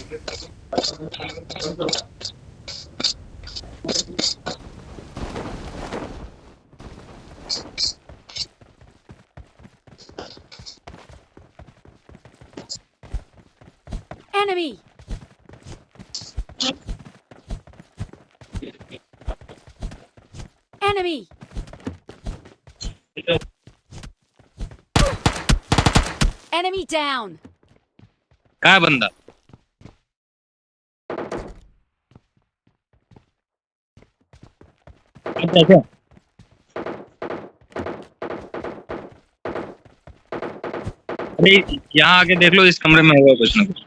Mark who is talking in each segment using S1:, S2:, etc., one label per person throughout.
S1: Enemy! Enemy! Enemy down!
S2: कहाँ है बंदा? अच्छा, अरे यहाँ आके देख लो, इस कमरे में होगा कुछ ना कुछ।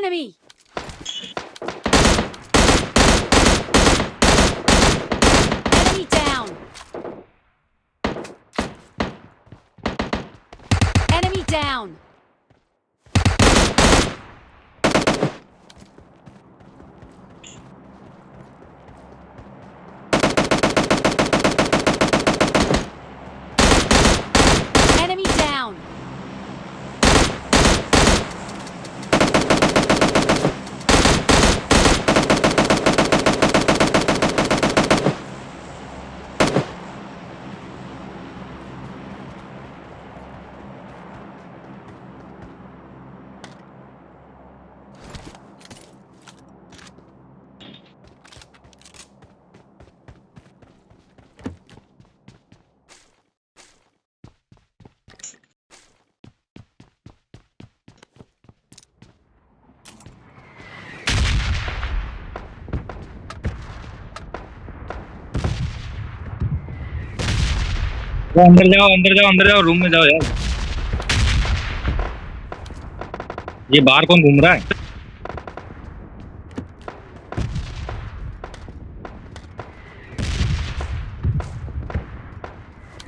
S1: Enemy! Enemy down! Enemy down! Enemy down!
S2: अंदर जाओ, अंदर जाओ, अंदर जाओ, रूम में जाओ यार। ये बाहर कौन घूम रहा है?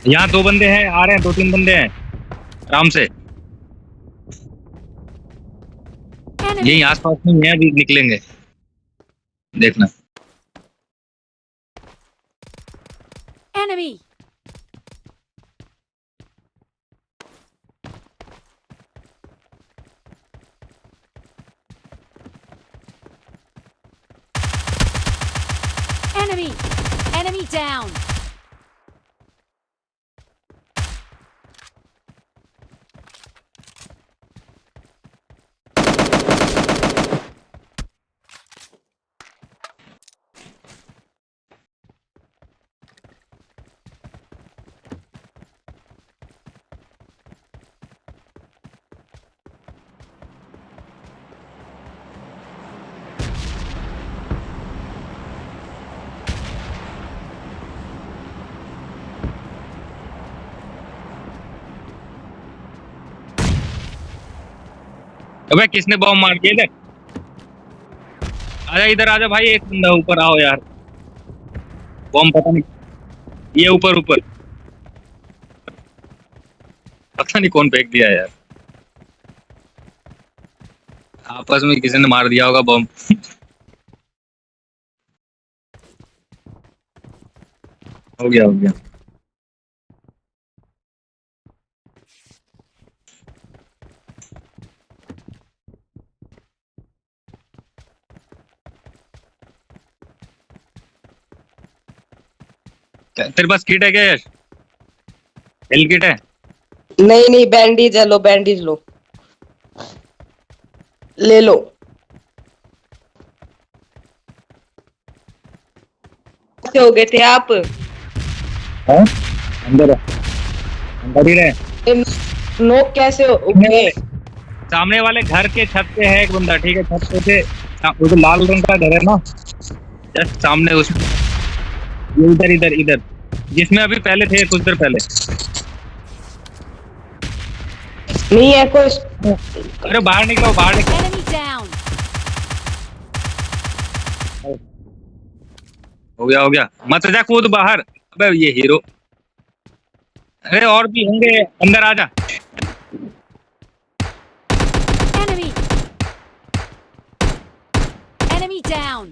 S2: यहाँ 2 बंदे हैं, आ रहे हैं, 2-3 बंदे हैं, आराम से। यही आसपास में है, अभी निकलेंगे, देखना।
S1: Enemy! Enemy! Enemy down!
S2: अबे किसने बॉम्ब मार दिया इधर? आजा इधर, आजा भाई, एक बंदा ऊपर आओ यार। बॉम्ब पता नहीं, ये ऊपर ऊपर पता नहीं कौन फेंक दिया यार। आपस में किसी ने मार दिया होगा बॉम्ब। हो गया, हो गया। तेरे पास किट है क्या यार? हेल किट है?
S3: नहीं नहीं, बैंडेज है, लो बैंडेज लो, ले लो। कैसे हो गए थे आप?
S2: हाँ? अंदर है, अंदर ही रहे।
S3: नोक कैसे हो गए?
S2: सामने वाले घर के छत पे है एक बंदा, ठीक है, छत पे से। वो जो लाल रंग का घर है ना, जस्ट सामने उस ये इधर इधर इधर जिसमें अभी पहले थे कुछ देर पहले।
S3: नहीं है कोई।
S2: अरे बाहर निकलो बाहर निकलो।
S1: Enemy down.
S2: हो गया मत जा कूद बाहर। अबे ये हीरो। अरे और भी होंगे अंदर आ जा।
S1: Enemy. Enemy down.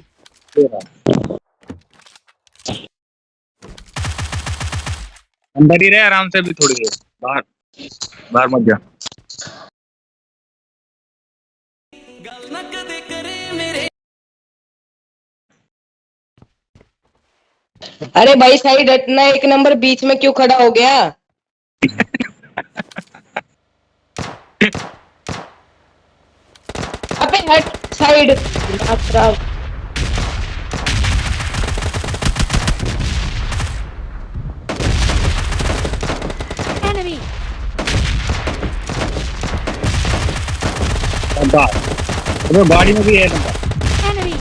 S2: अंदर ही रहे आराम से भी थोड़ी देर बाहर बाहर मत जा।
S3: अरे भाई साइड हटना, एक नंबर बीच में क्यों खड़ा हो गया? अबे हट साइड।
S1: Enemy.
S2: बंदा अबे गाड़ी में भी है बंदा।
S1: Enemy.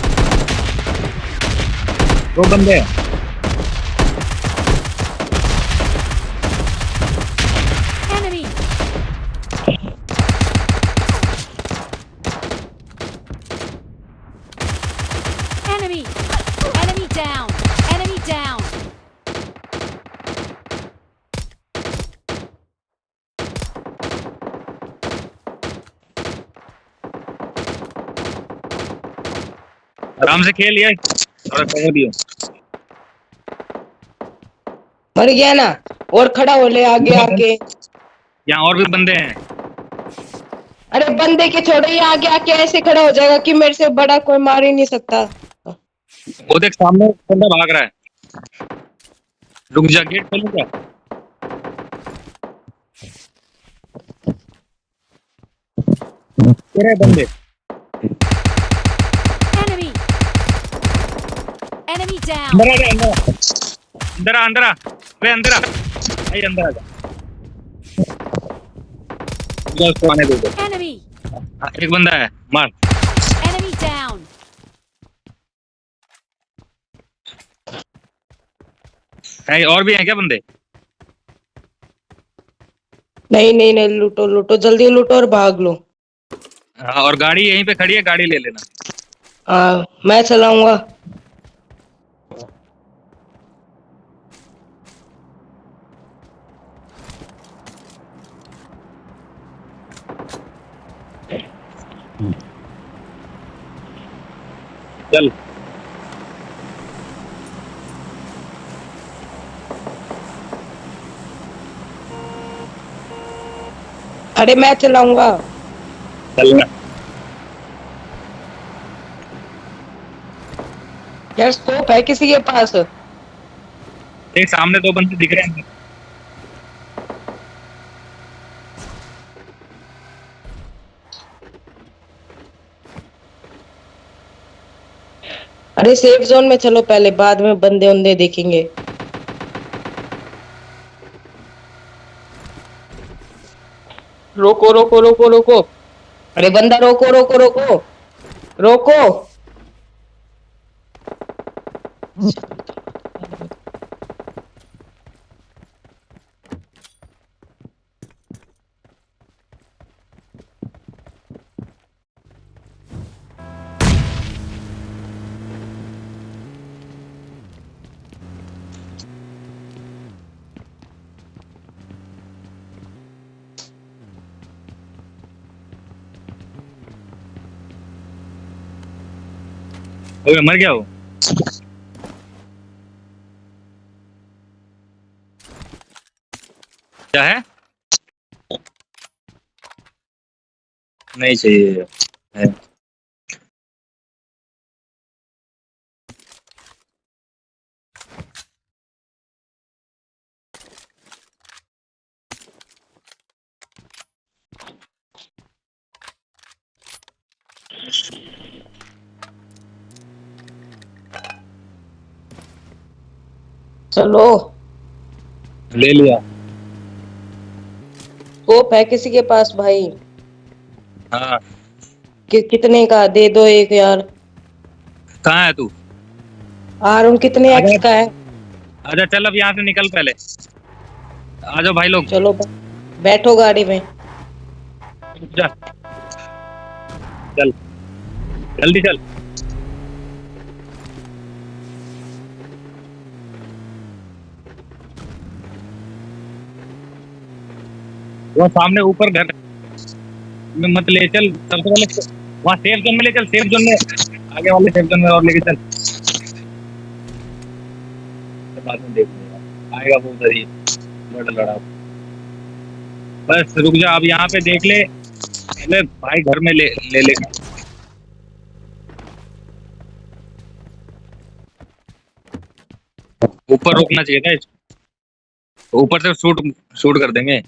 S2: दो बंदे हैं।
S1: Enemy. Enemy. Enemy down. Enemy down.
S2: आराम से खेल ये थोड़ा कवर दियो।
S3: मर गया ना, और खड़ा हो ले आगे आके।
S2: यहाँ और भी बंदे हैं।
S3: अरे बंदे के छोड़ो, ये आगे आके ऐसे खड़ा हो जाएगा कि मेरे से बड़ा कोई मार ही नहीं सकता।
S2: वो देख सामने बंदा भाग रहा है। रुक जा गेट खोलूं क्या? तेरे बंदे
S1: Enemy. Enemy down.
S2: अंदर आ जा अंदर आ अंदर आ वे अंदर आ भाई अंदर आ जा। जा उसको आने दे दो।
S1: Enemy.
S2: हाँ, एक बंदा है मार।
S1: Enemy down.
S2: है और भी हैं क्या बंदे?
S3: नहीं नहीं नहीं, लूटो लूटो, जल्दी लूटो और भाग लो।
S2: हाँ और गाड़ी यहीं पे खड़ी है गाड़ी ले लेना।
S3: मैं चलाऊंगा।
S2: चल
S3: अरे मैं चलाऊंगा।
S2: चलना।
S3: यार स्कोप है किसी के पास?
S2: एक सामने दो बंदे दिख रहे हैं।
S3: अरे सेफ जोन में चलो पहले, बाद में बंदे उंदे देखेंगे। रोको रोको रोको रोको। अरे बंदा रोको रोको रोको रोको।
S2: ओए मर गया वो। क्या है? नहीं चाहिए है।
S3: चलो।
S2: ले लिया।
S3: स्कोप है किसी के पास भाई?
S2: हाँ
S3: कितने का? दे दो एक यार।
S2: कहाँ है तू?
S3: आ रहा हूँ, कितने एक्स
S2: अगर
S3: का है?
S2: अच्छा चल अब यहाँ से निकल पहले। आ जाओ भाई लोग।
S3: चलो बैठो गाड़ी में।
S2: जा चल जल्दी चल। वो सामने ऊपर घर में मत ले चल, सबसे पहले वहाँ सेफ जोन में ले चल, सेफ जोन में, आगे वाले सेफ जोन में और लेके चल। तो बाद में देख लेगा, आएगा वो उधर ही लड़ा। बस रुक जा, अब यहाँ पे देख ले पहले भाई, घर में ले ले। ऊपर रुकना चाहिए था इसको, ऊपर से शूट शूट कर देंगे।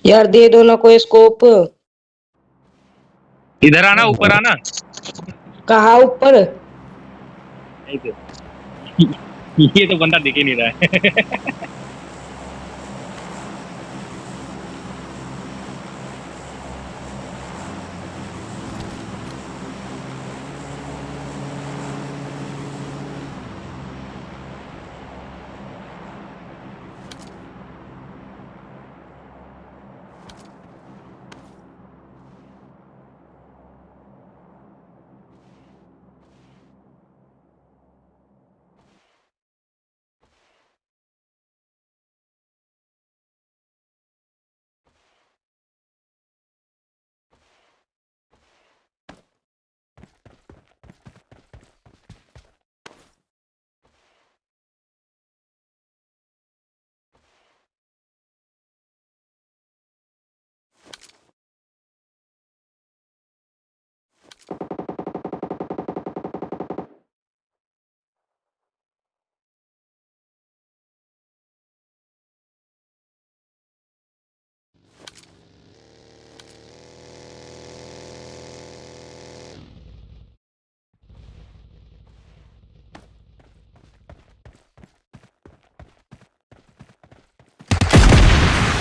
S3: यार दे दो ना कोई स्कोप।
S2: इधर आना, ऊपर आना।
S3: कहाँ ऊपर?
S2: नहीं तो ये तो बंदा दिख ही नहीं रहा है।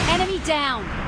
S1: Enemy down.